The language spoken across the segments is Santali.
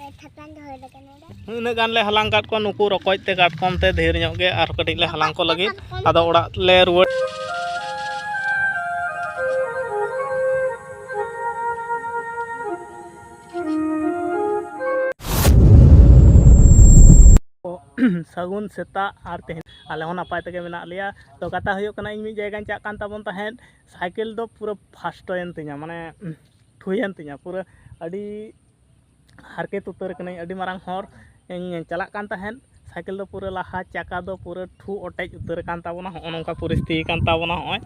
उन्हें गान ले हलांग काट को नुकु रकोज ते काटकम ते ढेर ᱧᱚᱜ गे आर कटिज ले हलांग को लगी आदो ओड़ा ले रुवाड़ सगुन सेता और तेहन आले हों नपाय तेगे मेना लिया तो कथा हुयुग कना इन मिद जायगा चा कान ताबोन तहेन साइकिल दो पूरा फास्टयन तिया माने ठुयन तिया पूरा अडी हारकेत उतर कनाई अडी मारांग हर इन चला कान तहेन साइकिल दो पूरा लाहा चाका दो पूरा ठु अटेज उतर कान ताबोना हो नोंका परिस्थिति कान ताबोना होय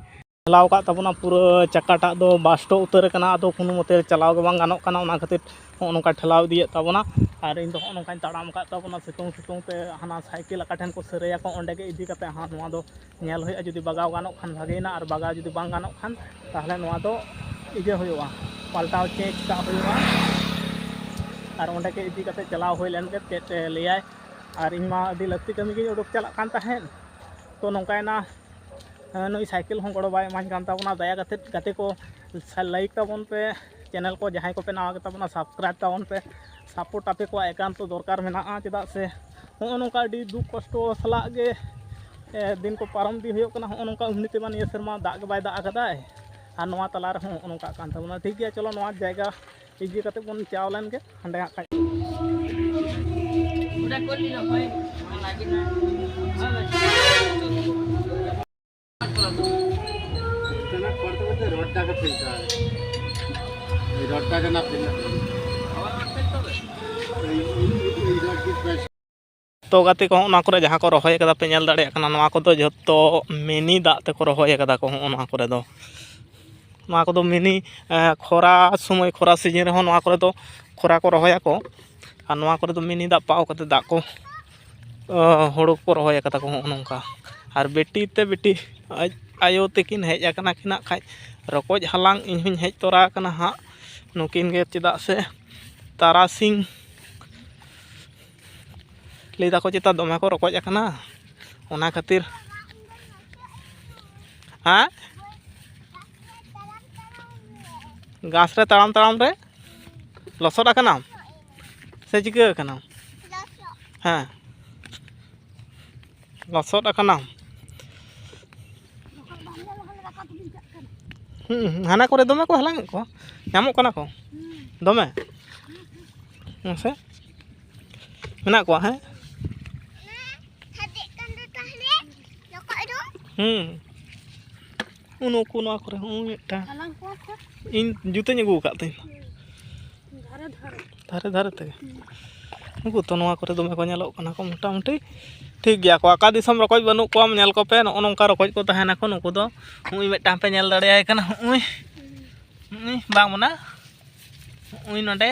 चलाव का ताबोना पूरा चाकाटा दो बास्टो उतर कना आदो कोनो मते चलाव गे बांग गानोग कना ओना खातिर हो नोंका ठेलाव दिए ताबोना और इन हो नोंकान ताड़ाम का ताबोना सितुंग सितुंग ते हाना साइकिल अकाठेन को सरेया को ओंडे गे इदी कते हां नोआ दो नेल होय जुदी बगाव गानोग खान भागेना और बगाव जुदी बांग गानोग खान ताहले नोआ दो इजे होयवा पाल्टाव चेक का होयवा और ओंडे के इदी कते चलाव होय लेन के चेत लेयाय और इमा अडी लक्ति कमी गे उडुक चला कान तहेन तो नोंकायना नुई साइकिल हों गड़ो बाय मांग कान ताबोना दया कते गते को लाइक ताबोन पे चैनल को जहां को पे नावा के ताबोना सब्सक्राइब ताबोन पे सपोर्ट आपे को एकांत दरकार मेना चेदा से हो नोंका अडी दुख कष्ट सला गे दिन को पारम दी होयो कना हो नोंका उन्नीते मान ये शर्मा दाग बाय दाग कदाय और नोआ तला रे हो नोंका कान ताबोना ठीक गया चलो नोआ जायगा इजी कते बोन चावलन के हंडे हा उडा कोली लो भाई लागिना तना करते करते रोडटा का फिल्टर रोडटा का ना फिल्टर तो गाते को ना करे जहां को रहोय कदा पे नेल दाड़े कना नोआ को दो जतो मिनी दा ते को रहोय कदा को ओना करे दो नोआ को दो मिनी खरा समय खरा सीजन रे हो नोआ करे दो खरा को रहोय को और नोआ करे दो मिनी दा पाओ कते दा को होड़ो को रहोय कदा को नोंका और बेटी ते बेटी आयो तेकिन हेज आकना किना खाय रकोज हलांग इन हुन हेज तोरा कना हा नुकिन गे चेदा से तारासिंग लेदा को चेता दमे को रकोज आकना ओना खातिर हाँ घास रे ताड़ाम ताड़ाम रे लसोड आकना से चिका आकना हाँ लसोड आकना हाना को दमे को हलांग को नामो कना को दमे से मेना को हैं उनको नोआ करे हूं मिटा इन जुते अगू का ते धारे धारे ते उनको तो नोआ करे दमे को नेलो कना को मोटा मोटी ठीक गया को आका दिसम रकोज बनु को नेल को पे नो नोंका रकोज को तहना को नुको दो उई मेटा पे नेल दाड़े कना उई बांग मना उई नडे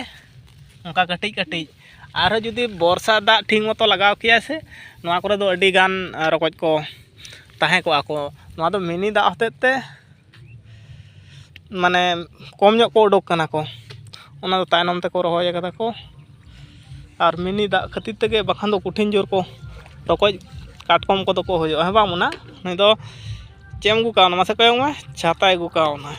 उनका कटिज कटिज आरो जुदी बर्षा दा ठीक मतो लगाव किया से नोआ करे दो अडी गान रकोज को ताहे को आको नोआ दो मिनी दा हते ते माने कम ᱧᱚᱜ को उडोक कना को ओना दो तायनम ते को रहोय कदा को और मिनी दा खातिर तेगे बखान दो कठिन जोर को रकोज काटकम को तो को होयो है बांग मना नै दो चेम गु का मासे कयो मा छाता गु का ना